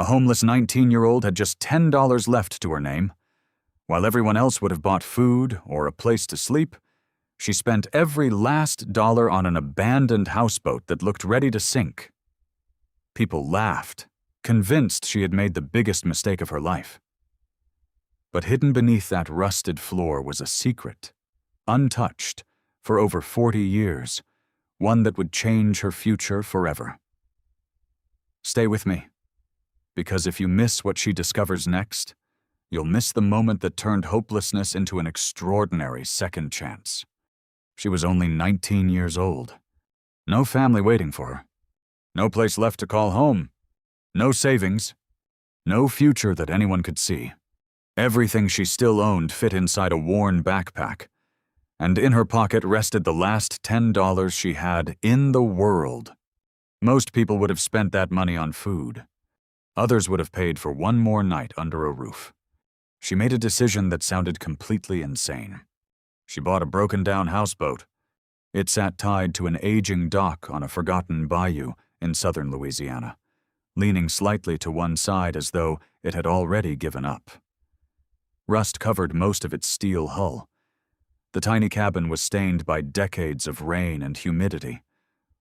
A homeless 19-year-old had just $10 left to her name. While everyone else would have bought food or a place to sleep, she spent every last dollar on an abandoned houseboat that looked ready to sink. People laughed, convinced she had made the biggest mistake of her life. But hidden beneath that rusted floor was a secret, untouched, for over 40 years, one that would change her future forever. Stay with me, because if you miss what she discovers next, you'll miss the moment that turned hopelessness into an extraordinary second chance. She was only 19 years old. No family waiting for her. No place left to call home. No savings. No future that anyone could see. Everything she still owned fit inside a worn backpack, and in her pocket rested the last $10 she had in the world. Most people would have spent that money on food. Others would have paid for one more night under a roof. She made a decision that sounded completely insane. She bought a broken-down houseboat. It sat tied to an aging dock on a forgotten bayou in southern Louisiana, leaning slightly to one side as though it had already given up. Rust covered most of its steel hull. The tiny cabin was stained by decades of rain and humidity.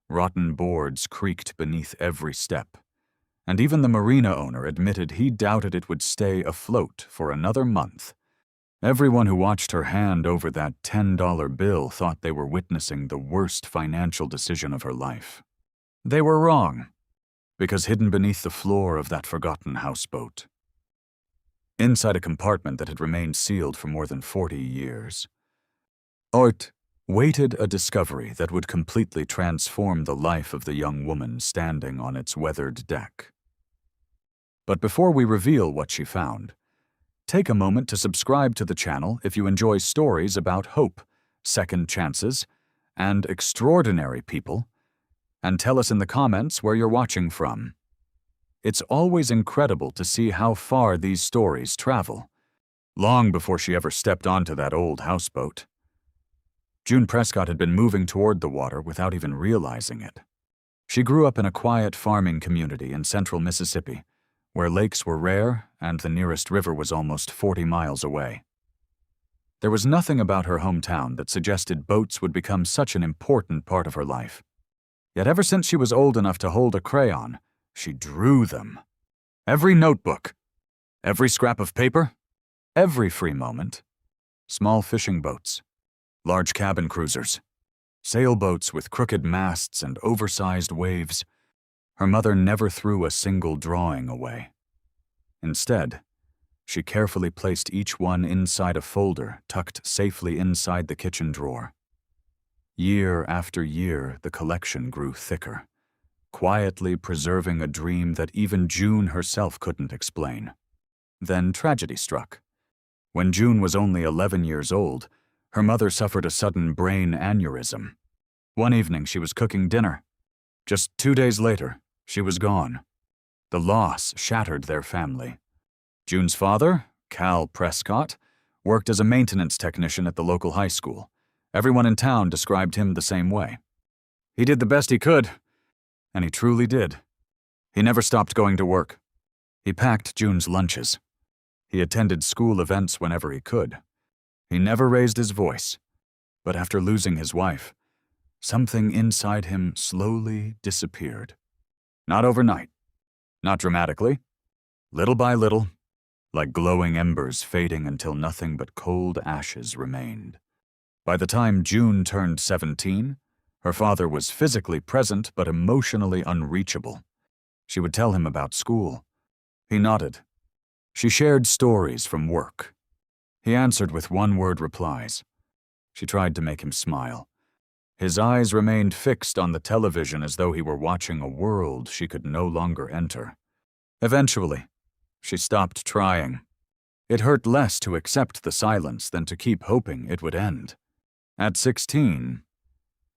Rotten boards creaked beneath every step, and even the marina owner admitted he doubted it would stay afloat for another month. Everyone who watched her hand over that $10 bill thought they were witnessing the worst financial decision of her life. They were wrong, because hidden beneath the floor of that forgotten houseboat, inside a compartment that had remained sealed for more than 40 years, Art waited a discovery that would completely transform the life of the young woman standing on its weathered deck. But before we reveal what she found, take a moment to subscribe to the channel if you enjoy stories about hope, second chances, and extraordinary people, and tell us in the comments where you're watching from. It's always incredible to see how far these stories travel, long before she ever stepped onto that old houseboat. June Prescott had been moving toward the water without even realizing it. She grew up in a quiet farming community in central Mississippi, where lakes were rare and the nearest river was almost 40 miles away. There was nothing about her hometown that suggested boats would become such an important part of her life. Yet ever since she was old enough to hold a crayon, she drew them. Every notebook, every scrap of paper, every free moment. Small fishing boats, large cabin cruisers, sailboats with crooked masts and oversized waves. Her mother never threw a single drawing away. Instead, she carefully placed each one inside a folder tucked safely inside the kitchen drawer. Year after year, the collection grew thicker, quietly preserving a dream that even June herself couldn't explain. Then tragedy struck. When June was only 11 years old, her mother suffered a sudden brain aneurysm. One evening, she was cooking dinner. Just 2 days later, she was gone. The loss shattered their family. June's father, Cal Prescott, worked as a maintenance technician at the local high school. Everyone in town described him the same way. He did the best he could, and he truly did. He never stopped going to work. He packed June's lunches. He attended school events whenever he could. He never raised his voice, but after losing his wife, something inside him slowly disappeared. Not overnight, not dramatically, little by little, like glowing embers fading until nothing but cold ashes remained. By the time June turned 17, her father was physically present but emotionally unreachable. She would tell him about school. He nodded. She shared stories from work. He answered with one-word replies. She tried to make him smile. His eyes remained fixed on the television as though he were watching a world she could no longer enter. Eventually, she stopped trying. It hurt less to accept the silence than to keep hoping it would end. At 16,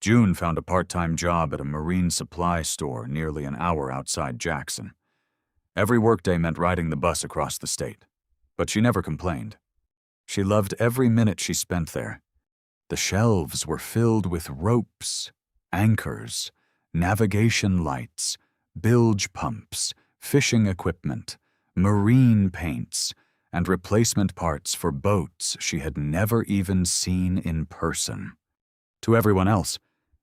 June found a part-time job at a marine supply store nearly an hour outside Jackson. Every workday meant riding the bus across the state, but she never complained. She loved every minute she spent there. The shelves were filled with ropes, anchors, navigation lights, bilge pumps, fishing equipment, marine paints, and replacement parts for boats she had never even seen in person. To everyone else,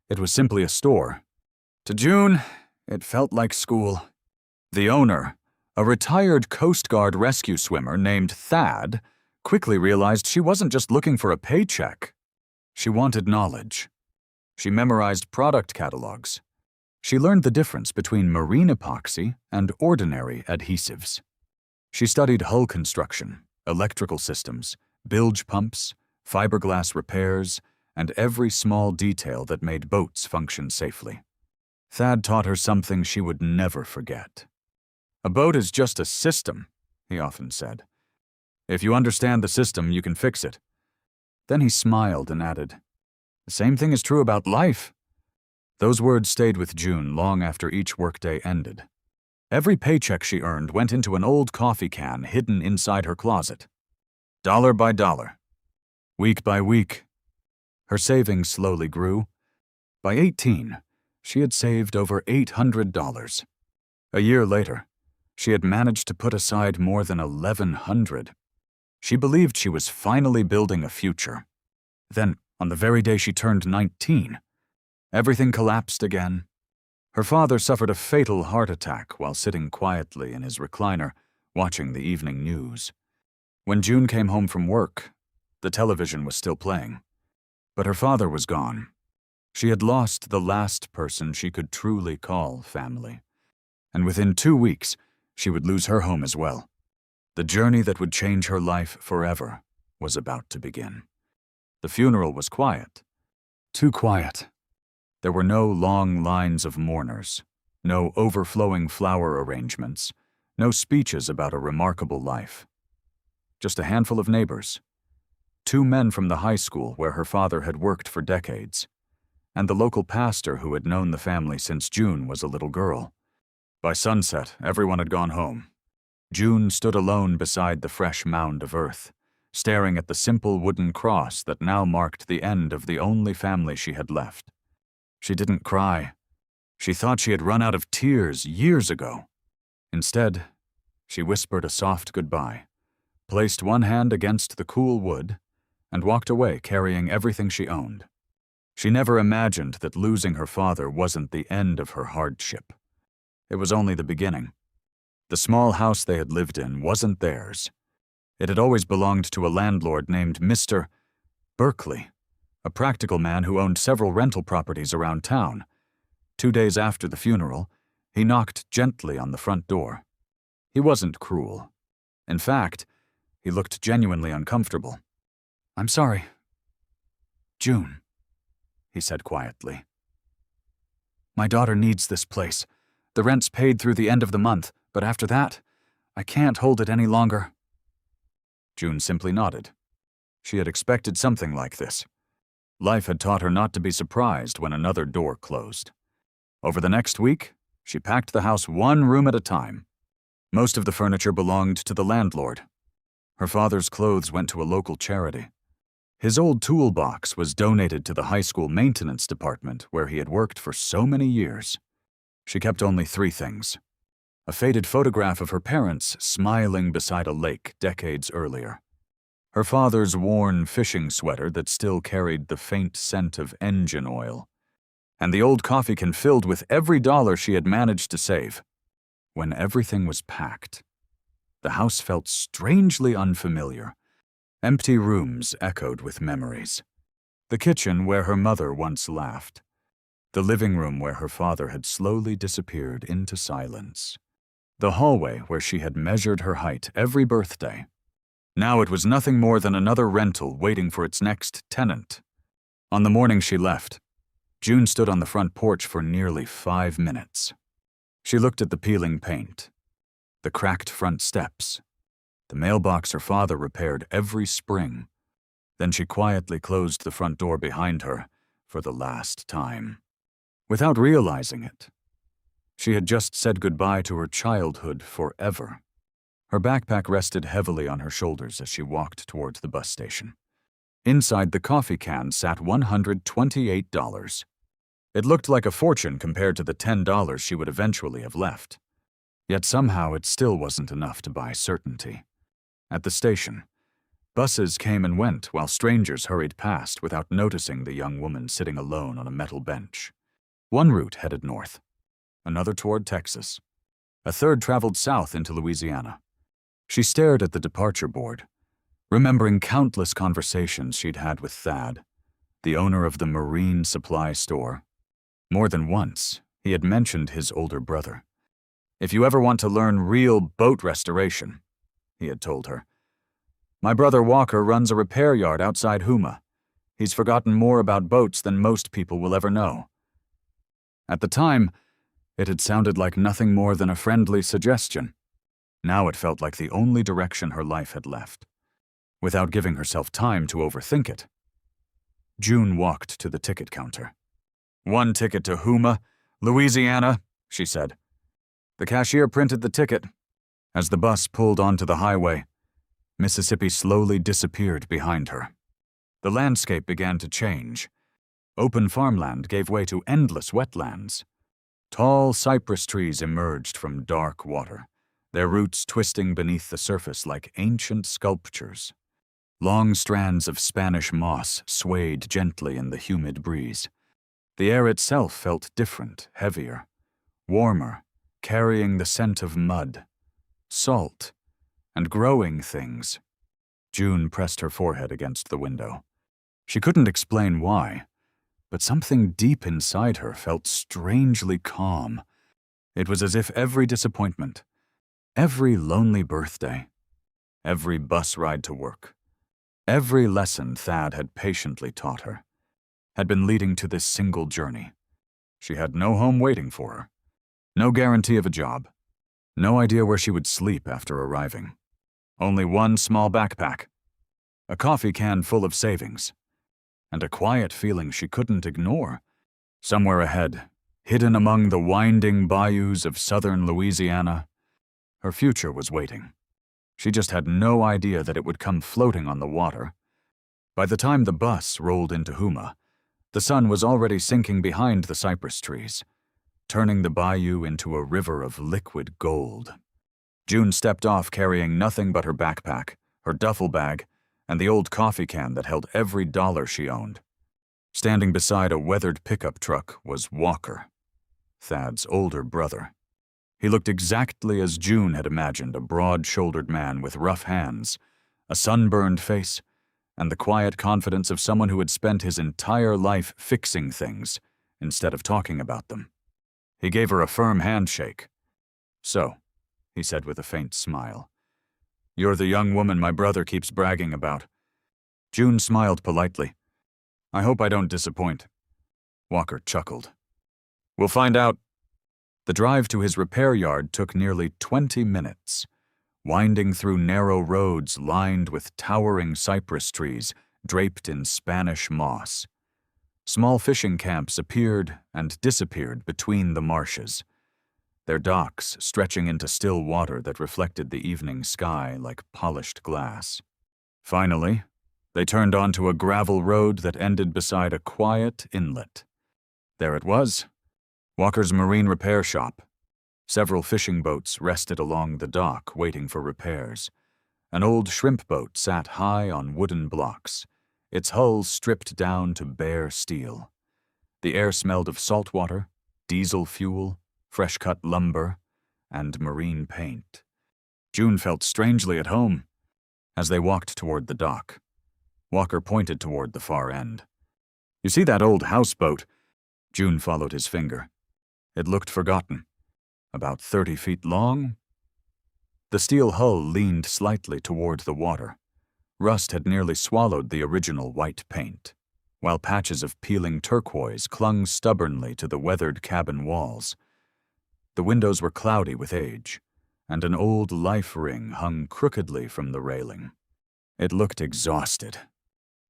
it was simply a store. To June, it felt like school. The owner, a retired Coast Guard rescue swimmer named Thad, quickly realized she wasn't just looking for a paycheck. She wanted knowledge. She memorized product catalogs. She learned the difference between marine epoxy and ordinary adhesives. She studied hull construction, electrical systems, bilge pumps, fiberglass repairs, and every small detail that made boats function safely. Thad taught her something she would never forget. "A boat is just a system," he often said. "If you understand the system, you can fix it." Then he smiled and added, "The same thing is true about life." Those words stayed with June long after each workday ended. Every paycheck she earned went into an old coffee can hidden inside her closet. Dollar by dollar. Week by week. Her savings slowly grew. By 18, she had saved over $800. A year later, she had managed to put aside more than $1,100. She believed she was finally building a future. Then, on the very day she turned 19, everything collapsed again. Her father suffered a fatal heart attack while sitting quietly in his recliner, watching the evening news. When June came home from work, the television was still playing. But her father was gone. She had lost the last person she could truly call family. And within 2 weeks, she would lose her home as well. The journey that would change her life forever was about to begin. The funeral was quiet. Too quiet. There were no long lines of mourners, no overflowing flower arrangements, no speeches about a remarkable life. Just a handful of neighbors. 2 men from the high school where her father had worked for decades, and the local pastor who had known the family since June was a little girl. By sunset, everyone had gone home. June stood alone beside the fresh mound of earth, staring at the simple wooden cross that now marked the end of the only family she had left. She didn't cry. She thought she had run out of tears years ago. Instead, she whispered a soft goodbye, placed one hand against the cool wood, and walked away carrying everything she owned. She never imagined that losing her father wasn't the end of her hardship. It was only the beginning. The small house they had lived in wasn't theirs. It had always belonged to a landlord named Mr. Berkeley, a practical man who owned several rental properties around town. 2 days after the funeral, he knocked gently on the front door. He wasn't cruel. In fact, he looked genuinely uncomfortable. "I'm sorry. June," he said quietly. "My daughter needs this place. The rent's paid through the end of the month, but after that, I can't hold it any longer." June simply nodded. She had expected something like this. Life had taught her not to be surprised when another door closed. Over the next week, she packed the house 1 room at a time. Most of the furniture belonged to the landlord. Her father's clothes went to a local charity. His old toolbox was donated to the high school maintenance department where he had worked for so many years. She kept only 3 things. A faded photograph of her parents smiling beside a lake decades earlier. Her father's worn fishing sweater that still carried the faint scent of engine oil. And the old coffee can filled with every dollar she had managed to save. When everything was packed, the house felt strangely unfamiliar. Empty rooms echoed with memories. The kitchen where her mother once laughed. The living room where her father had slowly disappeared into silence. The hallway where she had measured her height every birthday. Now it was nothing more than another rental waiting for its next tenant. On the morning she left, June stood on the front porch for nearly 5 minutes. She looked at the peeling paint, the cracked front steps, the mailbox her father repaired every spring. Then she quietly closed the front door behind her for the last time. Without realizing it, she had just said goodbye to her childhood forever. Her backpack rested heavily on her shoulders as she walked towards the bus station. Inside the coffee can sat $128. It looked like a fortune compared to the $10 she would eventually have left. Yet somehow it still wasn't enough to buy certainty. At the station, buses came and went while strangers hurried past without noticing the young woman sitting alone on a metal bench. One route headed north, another toward Texas. A third traveled south into Louisiana. She stared at the departure board, remembering countless conversations she'd had with Thad, the owner of the marine supply store. More than once, he had mentioned his older brother. "If you ever want to learn real boat restoration," he had told her, "my brother Walker runs a repair yard outside Huma. He's forgotten more about boats than most people will ever know." At the time, it had sounded like nothing more than a friendly suggestion. Now it felt like the only direction her life had left. Without giving herself time to overthink it, June walked to the ticket counter. "One ticket to Huma, Louisiana," she said. The cashier printed the ticket. As the bus pulled onto the highway, Mississippi slowly disappeared behind her. The landscape began to change. Open farmland gave way to endless wetlands. Tall cypress trees emerged from dark water, their roots twisting beneath the surface like ancient sculptures. Long strands of Spanish moss swayed gently in the humid breeze. The air itself felt different, heavier, warmer, carrying the scent of mud, salt, and growing things. June pressed her forehead against the window. She couldn't explain why, but something deep inside her felt strangely calm. It was as if every disappointment, every lonely birthday, every bus ride to work, every lesson Thad had patiently taught her, had been leading to this single journey. She had no home waiting for her, no guarantee of a job, no idea where she would sleep after arriving. Only one small backpack, a coffee can full of savings, and a quiet feeling she couldn't ignore. Somewhere ahead, hidden among the winding bayous of southern Louisiana, her future was waiting. She just had no idea that it would come floating on the water. By the time the bus rolled into Huma, the sun was already sinking behind the cypress trees, turning the bayou into a river of liquid gold. June stepped off carrying nothing but her backpack, her duffel bag, and the old coffee can that held every dollar she owned. Standing beside a weathered pickup truck was Walker, Thad's older brother. He looked exactly as June had imagined, a broad-shouldered man with rough hands, a sunburned face, and the quiet confidence of someone who had spent his entire life fixing things instead of talking about them. He gave her a firm handshake. "So," he said with a faint smile, "you're the young woman my brother keeps bragging about." June smiled politely. "I hope I don't disappoint." Walker chuckled. "We'll find out." The drive to his repair yard took nearly 20 minutes, winding through narrow roads lined with towering cypress trees draped in Spanish moss. Small fishing camps appeared and disappeared between the marshes, their docks stretching into still water that reflected the evening sky like polished glass. Finally, they turned onto a gravel road that ended beside a quiet inlet. There it was, Walker's marine repair shop. Several fishing boats rested along the dock waiting for repairs. An old shrimp boat sat high on wooden blocks, its hull stripped down to bare steel. The air smelled of salt water, diesel fuel, fresh-cut lumber, and marine paint. June felt strangely at home. As they walked toward the dock, Walker pointed toward the far end. "You see that old houseboat?" June followed his finger. It looked forgotten. About 30 feet long. The steel hull leaned slightly toward the water. Rust had nearly swallowed the original white paint, while patches of peeling turquoise clung stubbornly to the weathered cabin walls. The windows were cloudy with age, and an old life ring hung crookedly from the railing. It looked exhausted,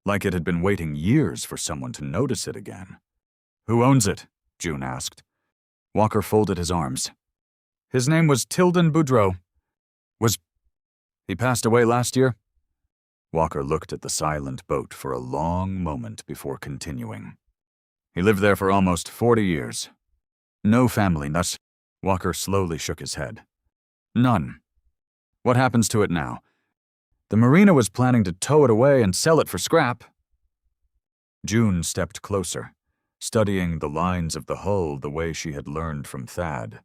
like it had been waiting years for someone to notice it again. "Who owns it?" June asked. Walker folded his arms. "His name was Tilden Boudreau. He passed away last year?" Walker looked at the silent boat for a long moment before continuing. "He lived there for almost 40 years. No family nuts." Walker slowly shook his head. None. What happens to it now? The marina was planning to tow it away and sell it for scrap. June stepped closer, studying the lines of the hull the way she had learned from Thad.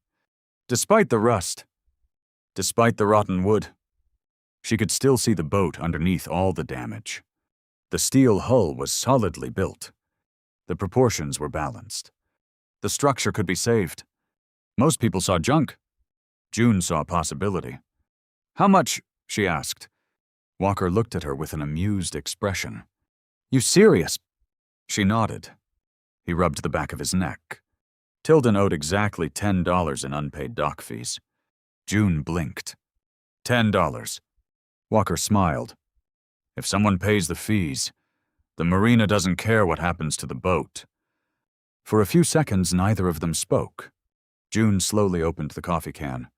Despite the rust, despite the rotten wood, she could still see the boat underneath all the damage. The steel hull was solidly built. The proportions were balanced. The structure could be saved. Most people saw junk. June saw possibility. How much? She asked. Walker looked at her with an amused expression. You serious? She nodded. He rubbed the back of his neck. Tilden owed exactly $10 in unpaid dock fees. June blinked. $10. Walker smiled. If someone pays the fees, the marina doesn't care what happens to the boat. For a few seconds, neither of them spoke. June slowly opened the coffee can.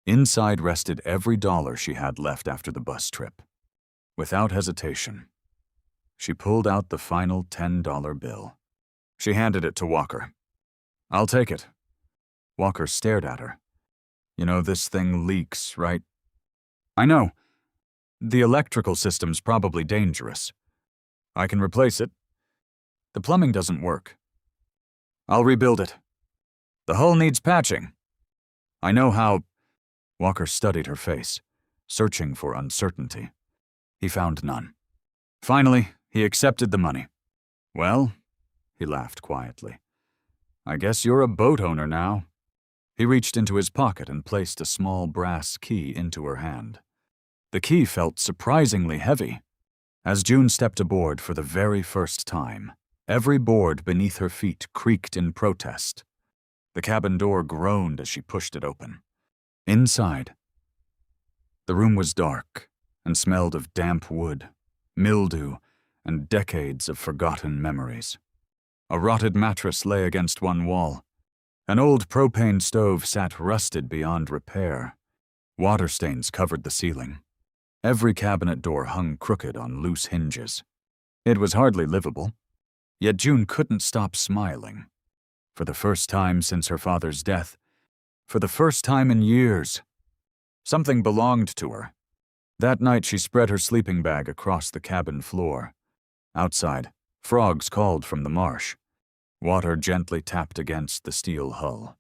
Inside rested every dollar she had left after the bus trip. Without hesitation, she pulled out the final $10 bill. She handed it to Walker. I'll take it. Walker stared at her. You know, this thing leaks, right? I know. The electrical system's probably dangerous. I can replace it. The plumbing doesn't work. I'll rebuild it. The hull needs patching. I know how. Walker studied her face, searching for uncertainty. He found none. Finally, he accepted the money. Well, he laughed quietly. I guess you're a boat owner now. He reached into his pocket and placed a small brass key into her hand. The key felt surprisingly heavy. As June stepped aboard for the very first time, every board beneath her feet creaked in protest. The cabin door groaned as she pushed it open. Inside, the room was dark and smelled of damp wood, mildew, and decades of forgotten memories. A rotted mattress lay against one wall. An old propane stove sat rusted beyond repair. Water stains covered the ceiling. Every cabinet door hung crooked on loose hinges. It was hardly livable, yet June couldn't stop smiling. For the first time since her father's death, for the first time in years, something belonged to her. That night she spread her sleeping bag across the cabin floor. Outside, frogs called from the marsh. Water gently tapped against the steel hull.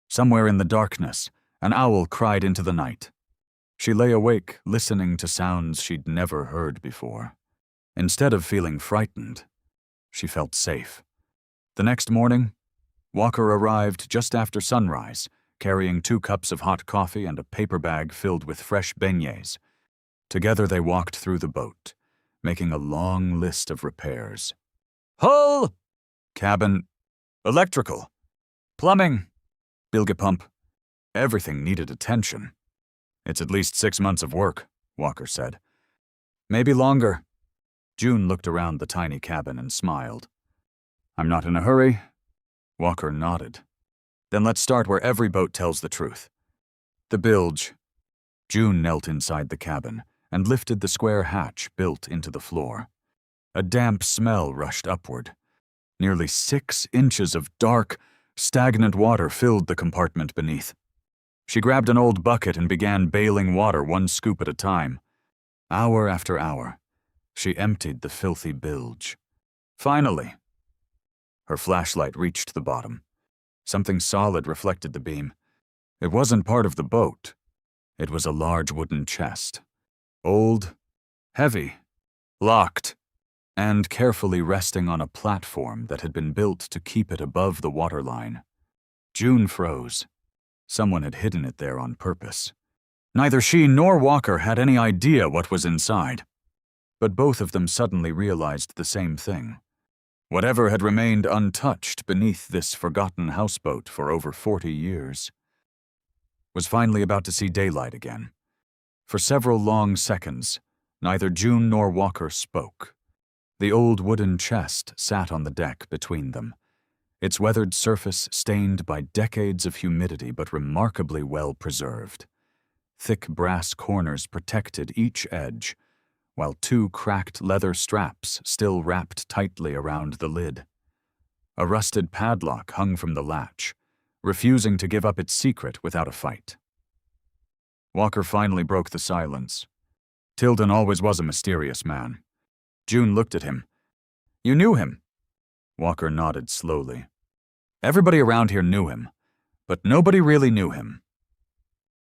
Somewhere in the darkness, an owl cried into the night. She lay awake, listening to sounds she'd never heard before. Instead of feeling frightened, she felt safe. The next morning, Walker arrived just after sunrise, carrying 2 cups of hot coffee and a paper bag filled with fresh beignets. Together they walked through the boat, making a long list of repairs. Hull! Cabin, electrical, plumbing, bilge pump. Everything needed attention. It's at least 6 months of work, Walker said. Maybe longer. June looked around the tiny cabin and smiled. I'm not in a hurry. Walker nodded. Then let's start where every boat tells the truth. The bilge. June knelt inside the cabin and lifted the square hatch built into the floor. A damp smell rushed upward. Nearly 6 inches of dark, stagnant water filled the compartment beneath. She grabbed an old bucket and began bailing water 1 scoop at a time. Hour after hour, she emptied the filthy bilge. Finally, her flashlight reached the bottom. Something solid reflected the beam. It wasn't part of the boat. It was a large wooden chest. Old, heavy, locked, and carefully resting on a platform that had been built to keep it above the waterline. June froze. Someone had hidden it there on purpose. Neither she nor Walker had any idea what was inside. But both of them suddenly realized the same thing. Whatever had remained untouched beneath this forgotten houseboat for over 40 years was finally about to see daylight again. For several long seconds, neither June nor Walker spoke. The old wooden chest sat on the deck between them, its weathered surface stained by decades of humidity but remarkably well preserved. Thick brass corners protected each edge, while 2 cracked leather straps still wrapped tightly around the lid. A rusted padlock hung from the latch, refusing to give up its secret without a fight. Walker finally broke the silence. Tilden always was a mysterious man. June looked at him. You knew him? Walker nodded slowly. Everybody around here knew him, but nobody really knew him.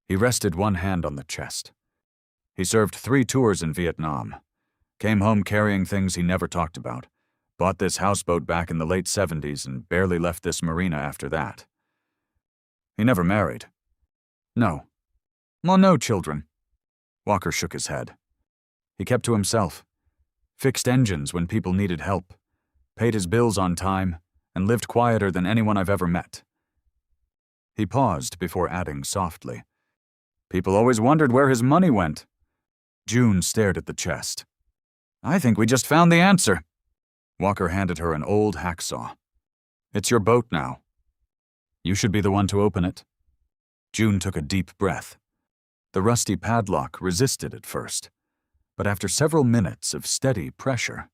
He rested one hand on the chest. He served 3 tours in Vietnam, came home carrying things he never talked about, bought this houseboat back in the late 70s and barely left this marina after that. He never married. No. Well, no children. Walker shook his head. He kept to himself, fixed engines when people needed help, paid his bills on time, and lived quieter than anyone I've ever met. He paused before adding softly, People always wondered where his money went. June stared at the chest. I think we just found the answer. Walker handed her an old hacksaw. It's your boat now. You should be the one to open it. June took a deep breath. The rusty padlock resisted at first, but after several minutes of steady pressure,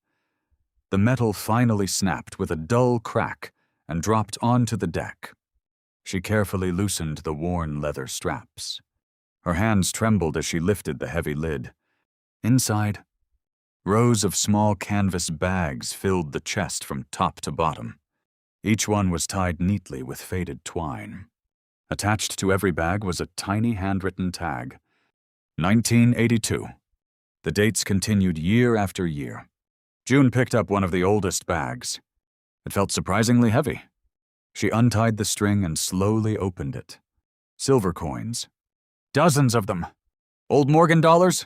the metal finally snapped with a dull crack and dropped onto the deck. She carefully loosened the worn leather straps. Her hands trembled as she lifted the heavy lid. Inside, rows of small canvas bags filled the chest from top to bottom. Each one was tied neatly with faded twine. Attached to every bag was a tiny handwritten tag. 1982. The dates continued year after year. June picked up one of the oldest bags. It felt surprisingly heavy. She untied the string and slowly opened it. Silver coins. Dozens of them. Old Morgan dollars.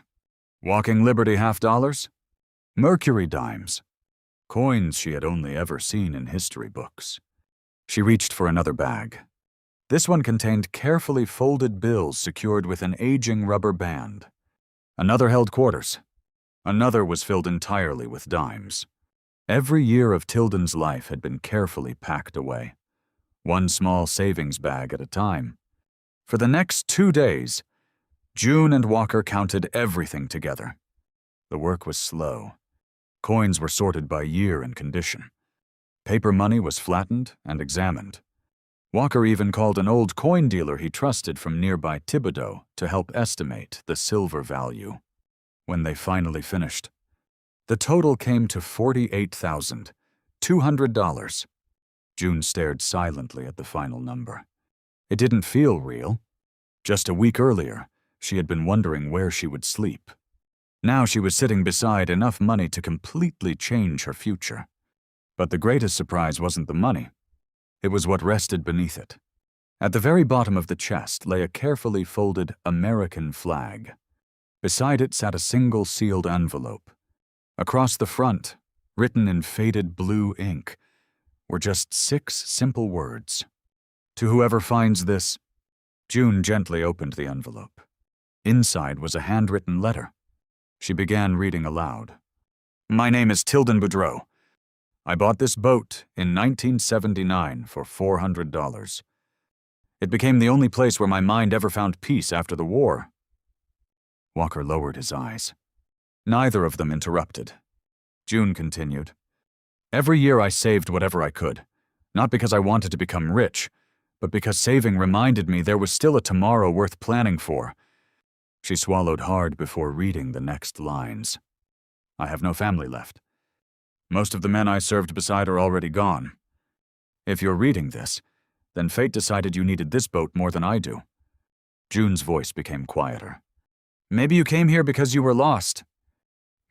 Walking Liberty half-dollars. Mercury dimes. Coins she had only ever seen in history books. She reached for another bag. This one contained carefully folded bills secured with an aging rubber band. Another held quarters. Another was filled entirely with dimes. Every year of Tilden's life had been carefully packed away, one small savings bag at a time. For the next 2 days, June and Walker counted everything together. The work was slow. Coins were sorted by year and condition. Paper money was flattened and examined. Walker even called an old coin dealer he trusted from nearby Thibodeau to help estimate the silver value. When they finally finished, the total came to $48,200. June stared silently at the final number. It didn't feel real. Just a week earlier, she had been wondering where she would sleep. Now she was sitting beside enough money to completely change her future. But the greatest surprise wasn't the money. It was what rested beneath it. At the very bottom of the chest lay a carefully folded American flag. Beside it sat a single sealed envelope. Across the front, written in faded blue ink, were just 6 simple words. To whoever finds this. June gently opened the envelope. Inside was a handwritten letter. She began reading aloud. My name is Tilden Boudreau. I bought this boat in 1979 for $400. It became the only place where my mind ever found peace after the war. Walker lowered his eyes. Neither of them interrupted. June continued. Every year I saved whatever I could, not because I wanted to become rich, but because saving reminded me there was still a tomorrow worth planning for. She swallowed hard before reading the next lines. I have no family left. Most of the men I served beside are already gone. If you're reading this, then fate decided you needed this boat more than I do. June's voice became quieter. Maybe you came here because you were lost.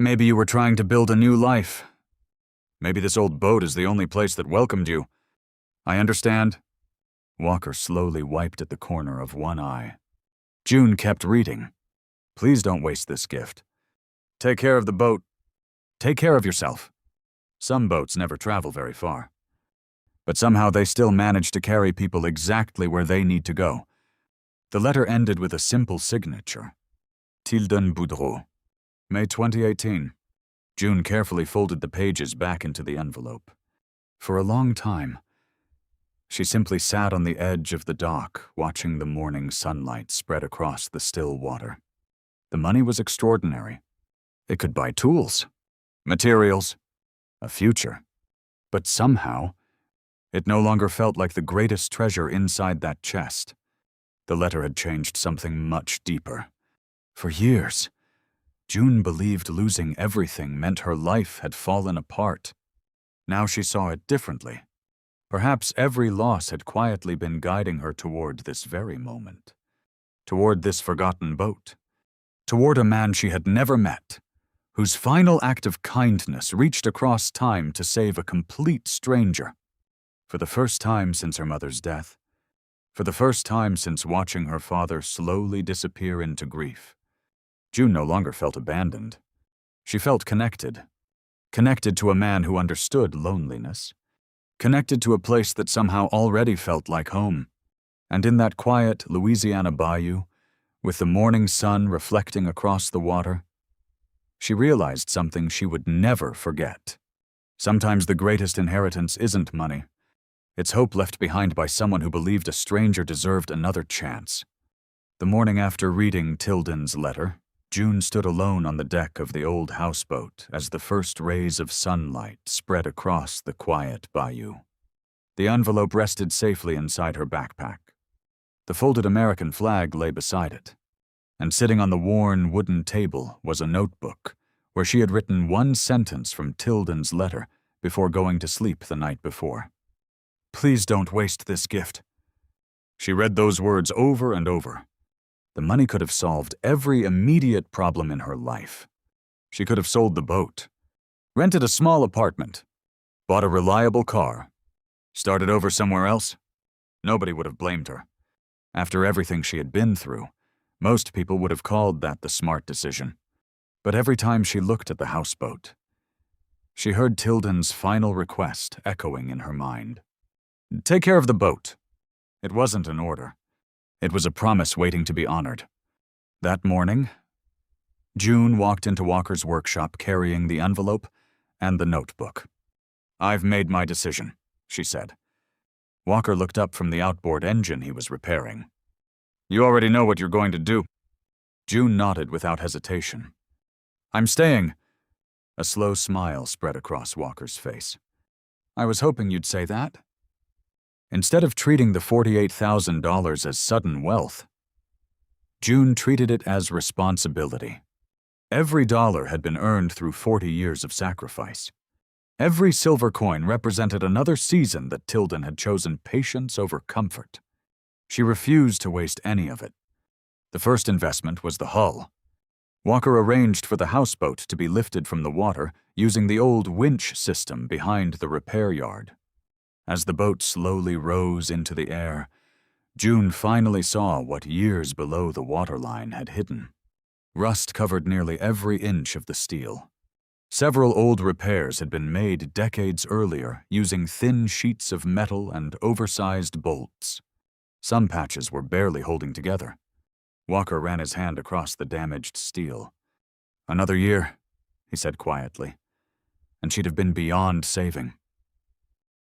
Maybe you were trying to build a new life. Maybe this old boat is the only place that welcomed you. I understand. Walker slowly wiped at the corner of one eye. June kept reading. Please don't waste this gift. Take care of the boat. Take care of yourself. Some boats never travel very far. But somehow they still manage to carry people exactly where they need to go. The letter ended with a simple signature. Tilden Boudreau. May 2018. June carefully folded the pages back into the envelope. For a long time, she simply sat on the edge of the dock, watching the morning sunlight spread across the still water. The money was extraordinary. It could buy tools, materials, a future. But somehow, it no longer felt like the greatest treasure inside that chest. The letter had changed something much deeper. For years, June believed losing everything meant her life had fallen apart. Now she saw it differently. Perhaps every loss had quietly been guiding her toward this very moment. Toward this forgotten boat. Toward a man she had never met, whose final act of kindness reached across time to save a complete stranger. For the first time since her mother's death, for the first time since watching her father slowly disappear into grief, June no longer felt abandoned. She felt connected. Connected to a man who understood loneliness. Connected to a place that somehow already felt like home. And in that quiet Louisiana bayou, with the morning sun reflecting across the water, she realized something she would never forget. Sometimes the greatest inheritance isn't money. It's hope left behind by someone who believed a stranger deserved another chance. The morning after reading Tilden's letter, June stood alone on the deck of the old houseboat as the first rays of sunlight spread across the quiet bayou. The envelope rested safely inside her backpack. The folded American flag lay beside it, and sitting on the worn wooden table was a notebook where she had written one sentence from Tilden's letter before going to sleep the night before. "Please don't waste this gift." She read those words over and over. The money could have solved every immediate problem in her life. She could have sold the boat, rented a small apartment, bought a reliable car, started over somewhere else. Nobody would have blamed her. After everything she had been through, most people would have called that the smart decision. But every time she looked at the houseboat, she heard Tilden's final request echoing in her mind. Take care of the boat. It wasn't an order. It was a promise waiting to be honored. That morning, June walked into Walker's workshop carrying the envelope and the notebook. "I've made my decision," she said. Walker looked up from the outboard engine he was repairing. "You already know what you're going to do." June nodded without hesitation. "I'm staying." A slow smile spread across Walker's face. "I was hoping you'd say that." Instead of treating the $48,000 as sudden wealth, June treated it as responsibility. Every dollar had been earned through 40 years of sacrifice. Every silver coin represented another season that Tilden had chosen patience over comfort. She refused to waste any of it. The first investment was the hull. Walker arranged for the houseboat to be lifted from the water using the old winch system behind the repair yard. As the boat slowly rose into the air, June finally saw what years below the waterline had hidden. Rust covered nearly every inch of the steel. Several old repairs had been made decades earlier using thin sheets of metal and oversized bolts. Some patches were barely holding together. Walker ran his hand across the damaged steel. "Another year," he said quietly, "and she'd have been beyond saving."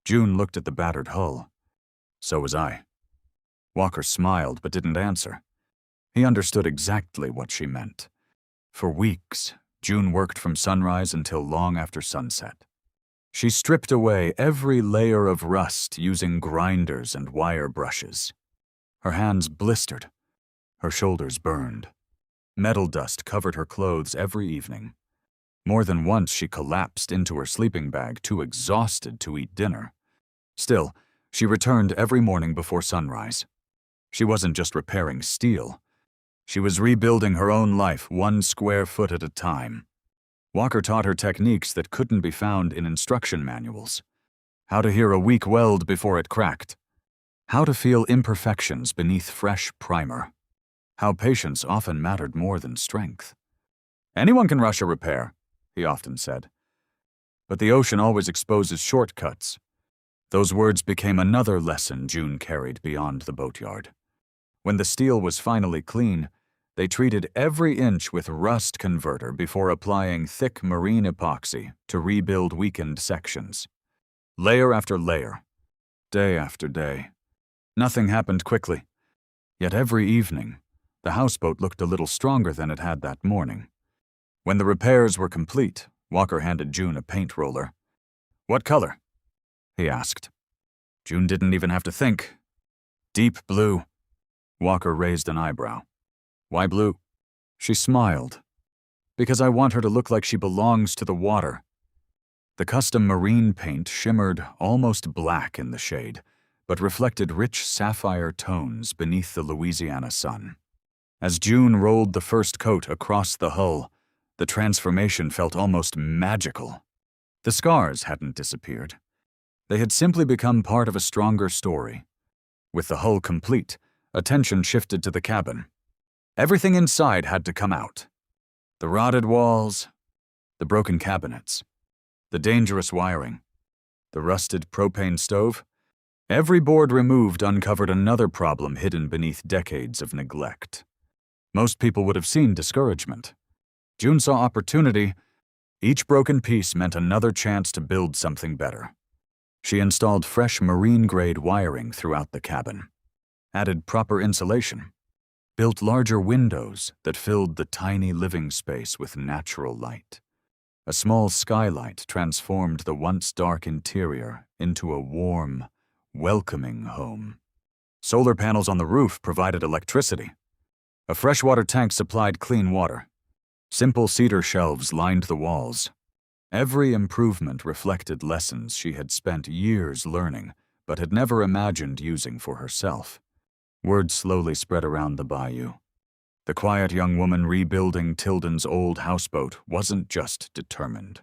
June looked at the battered hull. So was I. Walker smiled but didn't answer. He understood exactly what she meant. For weeks, June worked from sunrise until long after sunset. She stripped away every layer of rust using grinders and wire brushes. Her hands blistered. Her shoulders burned. Metal dust covered her clothes every evening. More than once she collapsed into her sleeping bag, too exhausted to eat dinner. Still, she returned every morning before sunrise. She wasn't just repairing steel. She was rebuilding her own life 1 square foot at a time. Walker taught her techniques that couldn't be found in instruction manuals. How to hear a weak weld before it cracked. How to feel imperfections beneath fresh primer. How patience often mattered more than strength. "Anyone can rush a repair," he often said. "But the ocean always exposes shortcuts." Those words became another lesson June carried beyond the boatyard. When the steel was finally clean, they treated every inch with rust converter before applying thick marine epoxy to rebuild weakened sections. Layer after layer, day after day. Nothing happened quickly. Yet every evening, the houseboat looked a little stronger than it had that morning. When the repairs were complete, Walker handed June a paint roller. "What color?" he asked. June didn't even have to think. "Deep blue." Walker raised an eyebrow. Why blue? She smiled. Because I want her to look like she belongs to the water. The custom marine paint shimmered almost black in the shade, but reflected rich sapphire tones beneath the Louisiana sun. As June rolled the first coat across the hull, the transformation felt almost magical. The scars hadn't disappeared. They had simply become part of a stronger story. With the hull complete, attention shifted to the cabin. Everything inside had to come out. The rotted walls, the broken cabinets, the dangerous wiring, the rusted propane stove. Every board removed uncovered another problem hidden beneath decades of neglect. Most people would have seen discouragement. June saw opportunity. Each broken piece meant another chance to build something better. She installed fresh marine-grade wiring throughout the cabin, added proper insulation, built larger windows that filled the tiny living space with natural light. A small skylight transformed the once dark interior into a warm, welcoming home. Solar panels on the roof provided electricity. A freshwater tank supplied clean water. Simple cedar shelves lined the walls. Every improvement reflected lessons she had spent years learning, but had never imagined using for herself. Word slowly spread around the bayou. The quiet young woman rebuilding Tilden's old houseboat wasn't just determined.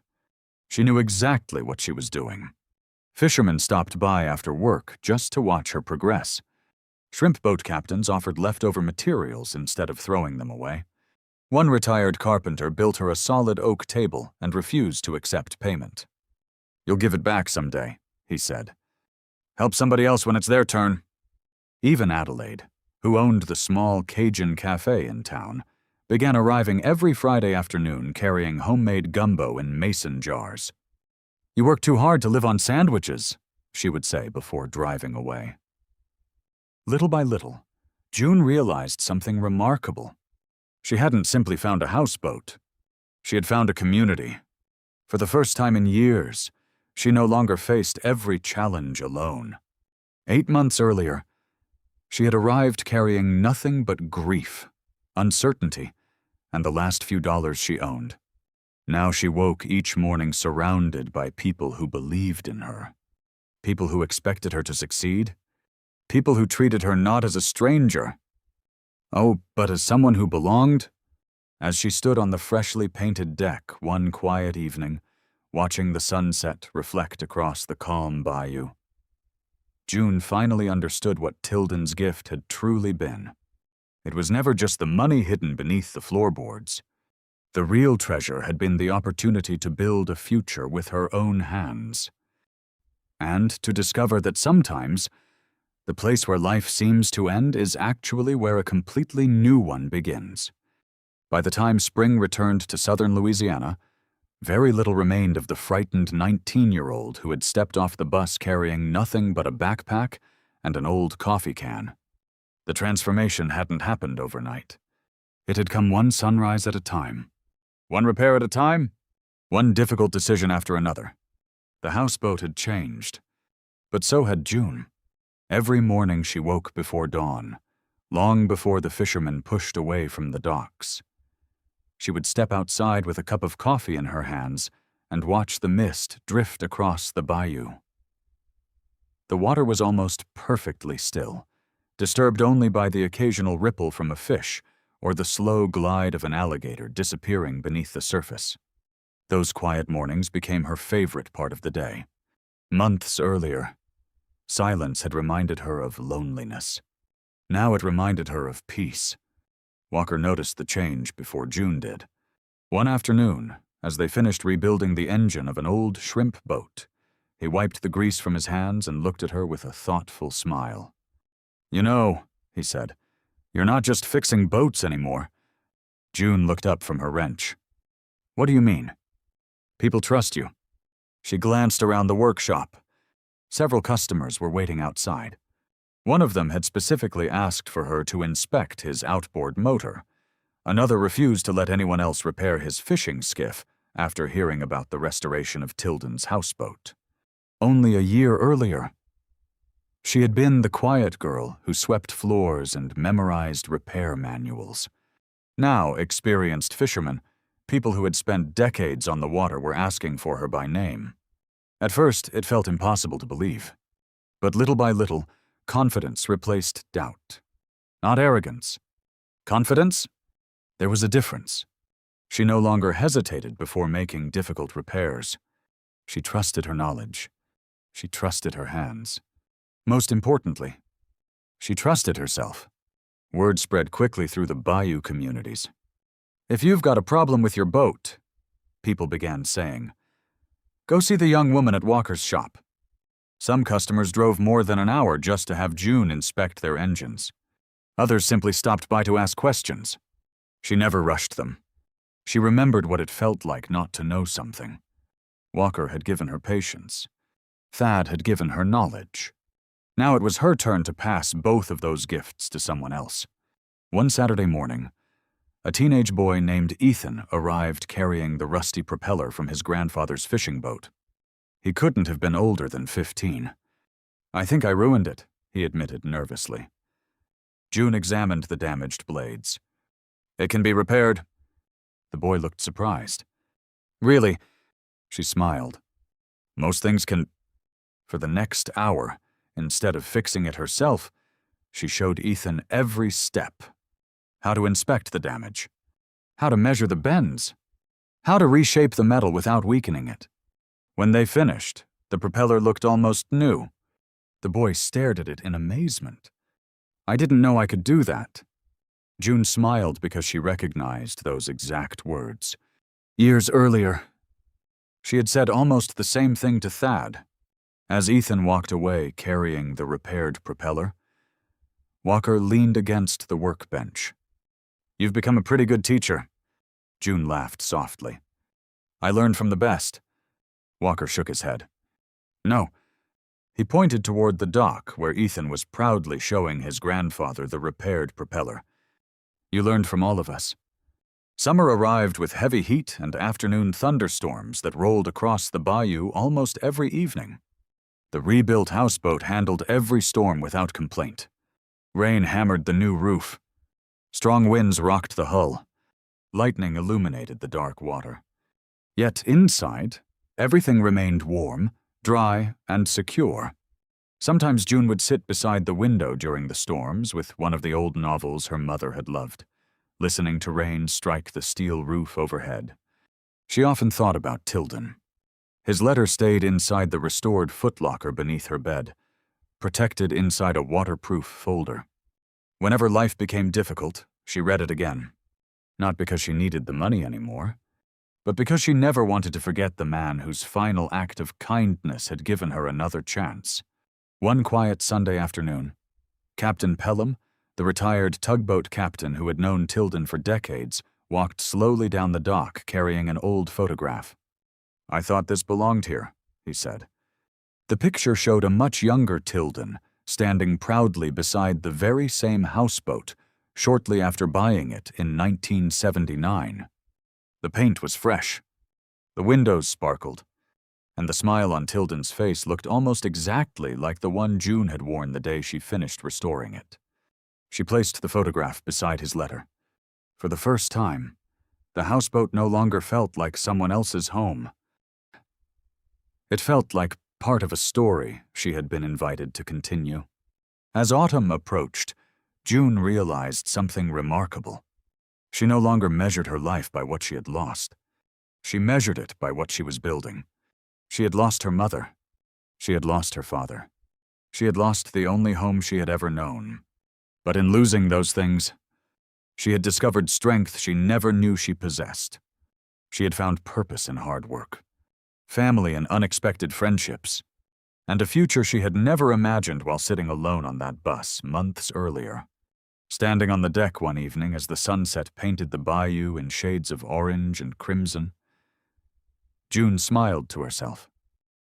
She knew exactly what she was doing. Fishermen stopped by after work just to watch her progress. Shrimp boat captains offered leftover materials instead of throwing them away. One retired carpenter built her a solid oak table and refused to accept payment. "You'll give it back someday," he said. "Help somebody else when it's their turn." Even Adelaide, who owned the small Cajun cafe in town, began arriving every Friday afternoon carrying homemade gumbo in mason jars. "You work too hard to live on sandwiches," she would say before driving away. Little by little, June realized something remarkable. She hadn't simply found a houseboat. She had found a community. For the first time in years, she no longer faced every challenge alone. 8 months earlier, she had arrived carrying nothing but grief, uncertainty, and the last few dollars she owned. Now she woke each morning surrounded by people who believed in her, people who expected her to succeed, people who treated her not as a stranger, but as someone who belonged. As she stood on the freshly painted deck one quiet evening, watching the sunset reflect across the calm bayou, June finally understood what Tilden's gift had truly been. It was never just the money hidden beneath the floorboards. The real treasure had been the opportunity to build a future with her own hands. And to discover that sometimes, the place where life seems to end is actually where a completely new one begins. By the time spring returned to southern Louisiana, very little remained of the frightened 19-year-old who had stepped off the bus carrying nothing but a backpack and an old coffee can. The transformation hadn't happened overnight. It had come one sunrise at a time, one repair at a time, one difficult decision after another. The houseboat had changed, but so had June. Every morning she woke before dawn, long before the fishermen pushed away from the docks. She would step outside with a cup of coffee in her hands and watch the mist drift across the bayou. The water was almost perfectly still, disturbed only by the occasional ripple from a fish or the slow glide of an alligator disappearing beneath the surface. Those quiet mornings became her favorite part of the day. Months earlier, silence had reminded her of loneliness. Now it reminded her of peace. Walker noticed the change before June did. One afternoon, as they finished rebuilding the engine of an old shrimp boat, he wiped the grease from his hands and looked at her with a thoughtful smile. "You know," he said, "you're not just fixing boats anymore." June looked up from her wrench. "What do you mean?" "People trust you." She glanced around the workshop. Several customers were waiting outside. One of them had specifically asked for her to inspect his outboard motor. Another refused to let anyone else repair his fishing skiff after hearing about the restoration of Tilden's houseboat. Only a year earlier, She had been the quiet girl who swept floors and memorized repair manuals. Now, experienced fishermen, people who had spent decades on the water, were asking for her by name. At first, it felt impossible to believe. But little by little, confidence replaced doubt. Not arrogance. Confidence? There was a difference. She no longer hesitated before making difficult repairs. She trusted her knowledge. She trusted her hands. Most importantly, she trusted herself. Word spread quickly through the bayou communities. "If you've got a problem with your boat," people began saying, "go see the young woman at Walker's shop." Some customers drove more than an hour just to have June inspect their engines. Others simply stopped by to ask questions. She never rushed them. She remembered what it felt like not to know something. Walker had given her patience. Thad had given her knowledge. Now it was her turn to pass both of those gifts to someone else. One Saturday morning, a teenage boy named Ethan arrived carrying the rusty propeller from his grandfather's fishing boat. He couldn't have been older than 15. "I think I ruined it," he admitted nervously. June examined the damaged blades. "It can be repaired." The boy looked surprised. "Really?" She smiled. "Most things can." For the next hour, instead of fixing it herself, she showed Ethan every step. How to inspect the damage. How to measure the bends. How to reshape the metal without weakening it. When they finished, the propeller looked almost new. The boy stared at it in amazement. "I didn't know I could do that." June smiled because she recognized those exact words. Years earlier, she had said almost the same thing to Thad. As Ethan walked away carrying the repaired propeller, Walker leaned against the workbench. "You've become a pretty good teacher." June laughed softly. "I learned from the best." Walker shook his head. "No." He pointed toward the dock where Ethan was proudly showing his grandfather the repaired propeller. "You learned from all of us." Summer arrived with heavy heat and afternoon thunderstorms that rolled across the bayou almost every evening. The rebuilt houseboat handled every storm without complaint. Rain hammered the new roof. Strong winds rocked the hull. Lightning illuminated the dark water. Yet inside, everything remained warm, dry, and secure. Sometimes June would sit beside the window during the storms with one of the old novels her mother had loved, listening to rain strike the steel roof overhead. She often thought about Tilden. His letter stayed inside the restored footlocker beneath her bed, protected inside a waterproof folder. Whenever life became difficult, she read it again. Not because she needed the money anymore, but because she never wanted to forget the man whose final act of kindness had given her another chance. One quiet Sunday afternoon, Captain Pelham, the retired tugboat captain who had known Tilden for decades, walked slowly down the dock carrying an old photograph. "I thought this belonged here," he said. The picture showed a much younger Tilden standing proudly beside the very same houseboat shortly after buying it in 1979. The paint was fresh. The windows sparkled, and the smile on Tilden's face looked almost exactly like the one June had worn the day she finished restoring it. She placed the photograph beside his letter. For the first time, the houseboat no longer felt like someone else's home. It felt like part of a story she had been invited to continue. As autumn approached, June realized something remarkable. She no longer measured her life by what she had lost. She measured it by what she was building. She had lost her mother. She had lost her father. She had lost the only home she had ever known. But in losing those things, she had discovered strength she never knew she possessed. She had found purpose in hard work, family and unexpected friendships, and a future she had never imagined while sitting alone on that bus months earlier. Standing on the deck one evening as the sunset painted the bayou in shades of orange and crimson, June smiled to herself.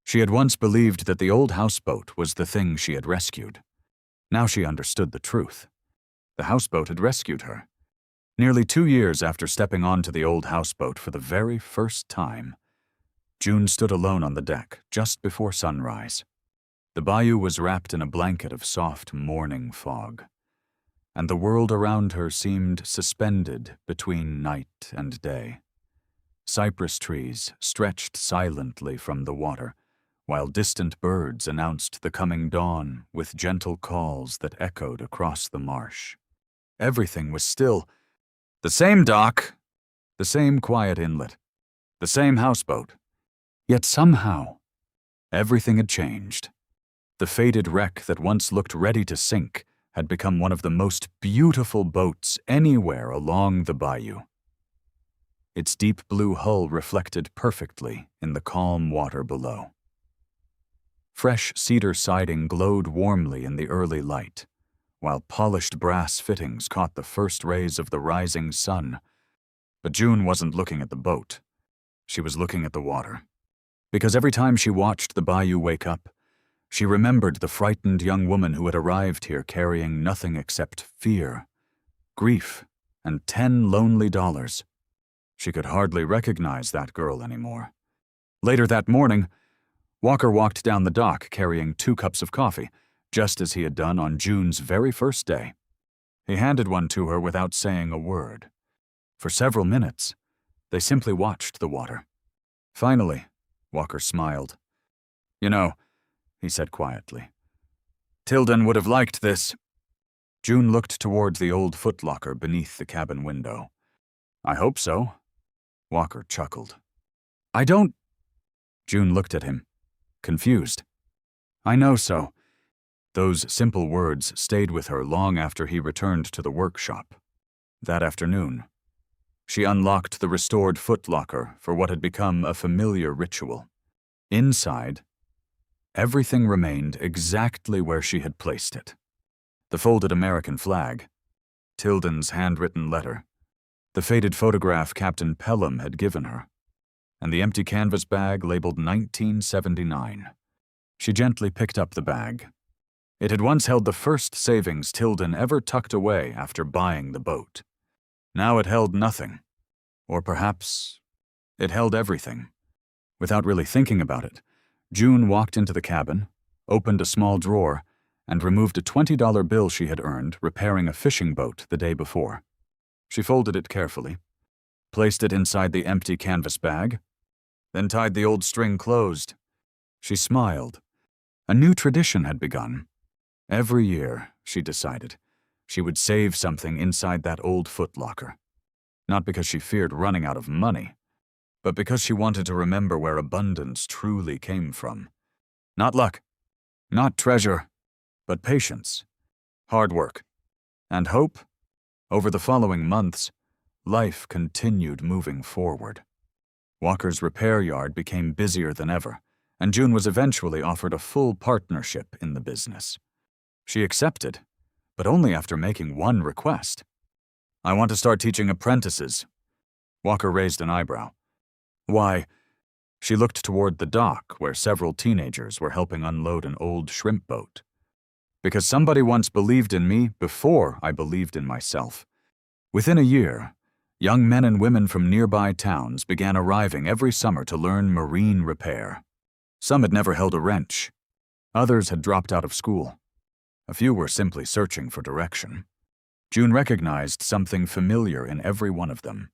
She had once believed that the old houseboat was the thing she had rescued. Now she understood the truth. The houseboat had rescued her. Nearly 2 years after stepping onto the old houseboat for the very first time, June stood alone on the deck just before sunrise. The bayou was wrapped in a blanket of soft morning fog, and the world around her seemed suspended between night and day. Cypress trees stretched silently from the water, while distant birds announced the coming dawn with gentle calls that echoed across the marsh. Everything was still. The same dock, the same quiet inlet, the same houseboat. Yet somehow, everything had changed. The faded wreck that once looked ready to sink had become one of the most beautiful boats anywhere along the bayou. Its deep blue hull reflected perfectly in the calm water below. Fresh cedar siding glowed warmly in the early light, while polished brass fittings caught the first rays of the rising sun. But June wasn't looking at the boat. She was looking at the water. Because every time she watched the bayou wake up, she remembered the frightened young woman who had arrived here carrying nothing except fear, grief, and $10 lonely. She could hardly recognize that girl anymore. Later that morning, Walker walked down the dock carrying 2 cups of coffee, just as he had done on June's very first day. He handed one to her without saying a word. For several minutes, they simply watched the water. Finally, Walker smiled. "You know," he said quietly, "Tilden would have liked this." June looked toward the old footlocker beneath the cabin window. "I hope so." Walker chuckled. "I don't—" June looked at him, confused. "I know so." Those simple words stayed with her long after he returned to the workshop. That afternoon, she unlocked the restored footlocker for what had become a familiar ritual. Inside, everything remained exactly where she had placed it. The folded American flag, Tilden's handwritten letter, the faded photograph Captain Pelham had given her, and the empty canvas bag labeled 1979. She gently picked up the bag. It had once held the first savings Tilden ever tucked away after buying the boat. Now it held nothing. Or perhaps it held everything. Without really thinking about it, June walked into the cabin, opened a small drawer, and removed a $20 bill she had earned repairing a fishing boat the day before. She folded it carefully, placed it inside the empty canvas bag, then tied the old string closed. She smiled. A new tradition had begun. Every year, she decided, she would save something inside that old footlocker. Not because she feared running out of money, but because she wanted to remember where abundance truly came from. Not luck, not treasure, but patience, hard work, and hope. Over the following months, life continued moving forward. Walker's repair yard became busier than ever, and June was eventually offered a full partnership in the business. She accepted, but only after making one request. "I want to start teaching apprentices." Walker raised an eyebrow. "Why?" She looked toward the dock where several teenagers were helping unload an old shrimp boat. "Because somebody once believed in me before I believed in myself." Within a year, young men and women from nearby towns began arriving every summer to learn marine repair. Some had never held a wrench. Others had dropped out of school. A few were simply searching for direction. June recognized something familiar in every one of them.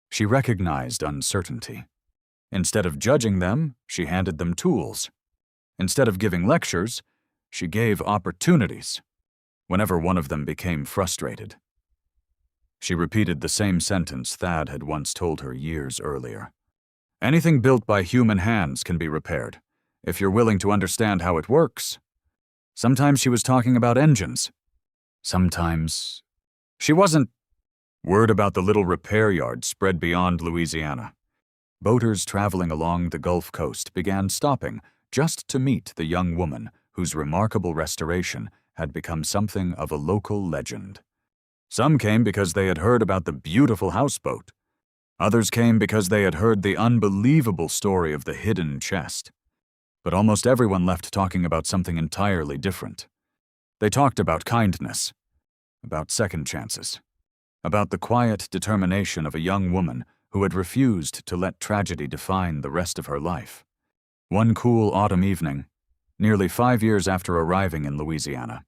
She recognized uncertainty. Instead of judging them, she handed them tools. Instead of giving lectures, she gave opportunities. Whenever one of them became frustrated, she repeated the same sentence Thad had once told her years earlier. "Anything built by human hands can be repaired, if you're willing to understand how it works." Sometimes she was talking about engines. Sometimes she wasn't. Word about the little repair yard spread beyond Louisiana. Boaters traveling along the Gulf Coast began stopping just to meet the young woman whose remarkable restoration had become something of a local legend. Some came because they had heard about the beautiful houseboat. Others came because they had heard the unbelievable story of the hidden chest. But almost everyone left talking about something entirely different. They talked about kindness, about second chances, about the quiet determination of a young woman who had refused to let tragedy define the rest of her life. One cool autumn evening, nearly 5 years after arriving in Louisiana.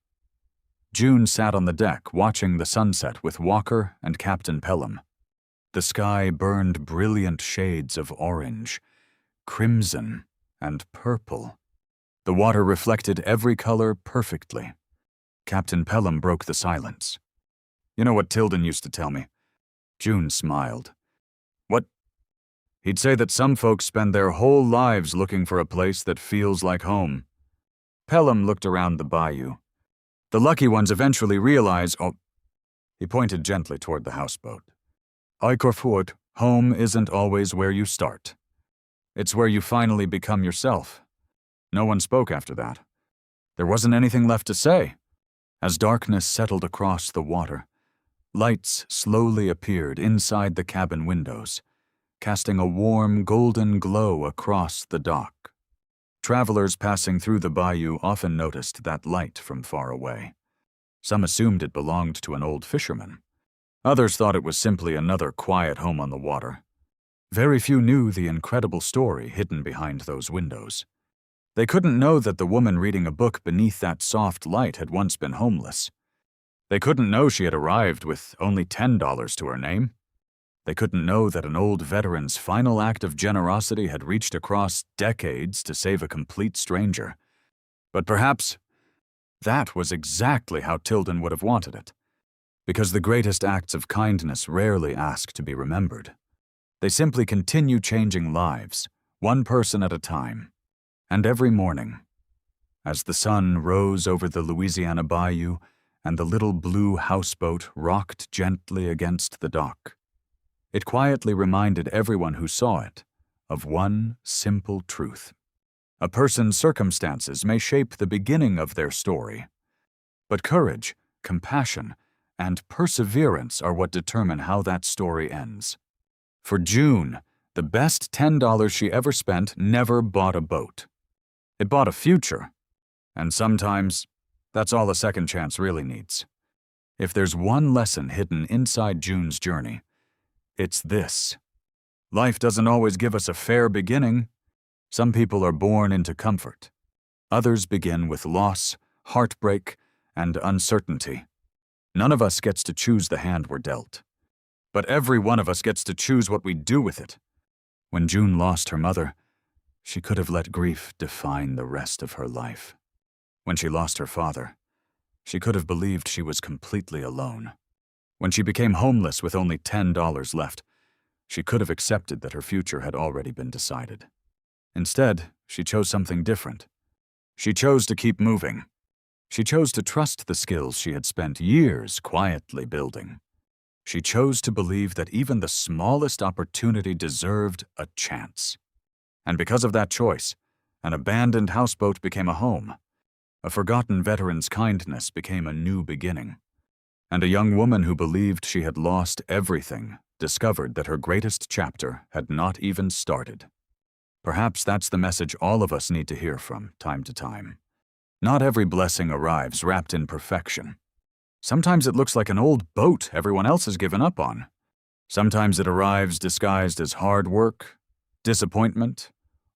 June sat on the deck watching the sunset with Walker and Captain Pelham. The sky burned brilliant shades of orange, crimson, and purple. The water reflected every color perfectly. Captain Pelham broke the silence. "You know what Tilden used to tell me?" June smiled. "What?" "He'd say that some folks spend their whole lives looking for a place that feels like home." Pelham looked around the bayou. "The lucky ones eventually realize, oh," he pointed gently toward the houseboat. "Eikerford, home isn't always where you start. It's where you finally become yourself." No one spoke after that. There wasn't anything left to say. As darkness settled across the water, lights slowly appeared inside the cabin windows, casting a warm golden glow across the dock. Travelers passing through the bayou often noticed that light from far away. Some assumed it belonged to an old fisherman. Others thought it was simply another quiet home on the water. Very few knew the incredible story hidden behind those windows. They couldn't know that the woman reading a book beneath that soft light had once been homeless. They couldn't know she had arrived with only $10 to her name. They couldn't know that an old veteran's final act of generosity had reached across decades to save a complete stranger. But perhaps that was exactly how Tilden would have wanted it, because the greatest acts of kindness rarely ask to be remembered. They simply continue changing lives, one person at a time. And every morning, as the sun rose over the Louisiana bayou and the little blue houseboat rocked gently against the dock, it quietly reminded everyone who saw it of one simple truth. A person's circumstances may shape the beginning of their story, but courage, compassion, and perseverance are what determine how that story ends. For June, the best $10 she ever spent never bought a boat. It bought a future, and sometimes that's all a second chance really needs. If there's one lesson hidden inside June's journey, it's this. Life doesn't always give us a fair beginning. Some people are born into comfort. Others begin with loss, heartbreak, and uncertainty. None of us gets to choose the hand we're dealt. But every one of us gets to choose what we do with it. When June lost her mother, she could have let grief define the rest of her life. When she lost her father, she could have believed she was completely alone. When she became homeless with only $10 left, she could have accepted that her future had already been decided. Instead, she chose something different. She chose to keep moving. She chose to trust the skills she had spent years quietly building. She chose to believe that even the smallest opportunity deserved a chance. And because of that choice, an abandoned houseboat became a home. A forgotten veteran's kindness became a new beginning. And a young woman who believed she had lost everything discovered that her greatest chapter had not even started. Perhaps that's the message all of us need to hear from time to time. Not every blessing arrives wrapped in perfection. Sometimes it looks like an old boat everyone else has given up on. Sometimes it arrives disguised as hard work, disappointment,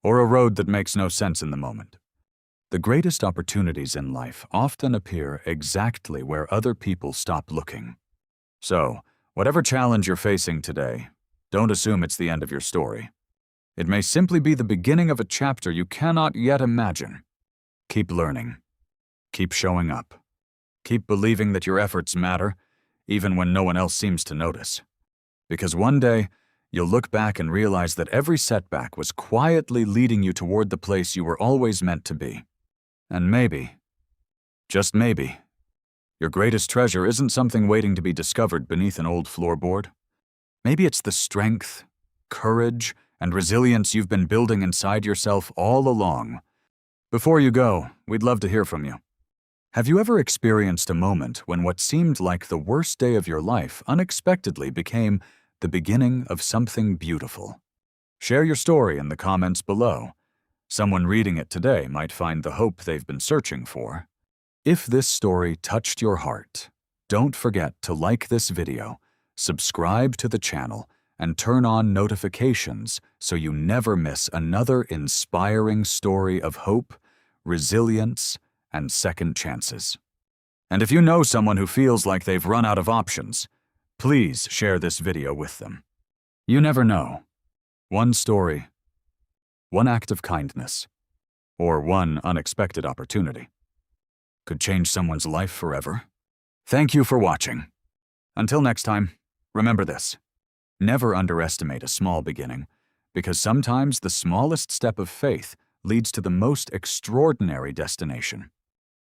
or a road that makes no sense in the moment. The greatest opportunities in life often appear exactly where other people stop looking. So, whatever challenge you're facing today, don't assume it's the end of your story. It may simply be the beginning of a chapter you cannot yet imagine. Keep learning. Keep showing up. Keep believing that your efforts matter, even when no one else seems to notice. Because one day, you'll look back and realize that every setback was quietly leading you toward the place you were always meant to be. And maybe, just maybe, your greatest treasure isn't something waiting to be discovered beneath an old floorboard. Maybe it's the strength, courage, and resilience you've been building inside yourself all along. Before you go, we'd love to hear from you. Have you ever experienced a moment when what seemed like the worst day of your life unexpectedly became the beginning of something beautiful? Share your story in the comments below. Someone reading it today might find the hope they've been searching for. If this story touched your heart, don't forget to like this video, subscribe to the channel, and turn on notifications so you never miss another inspiring story of hope, resilience, and second chances. And if you know someone who feels like they've run out of options, please share this video with them. You never know. One story, one act of kindness, or one unexpected opportunity could change someone's life forever. Thank you for watching. Until next time, remember this. Never underestimate a small beginning, because sometimes the smallest step of faith leads to the most extraordinary destination.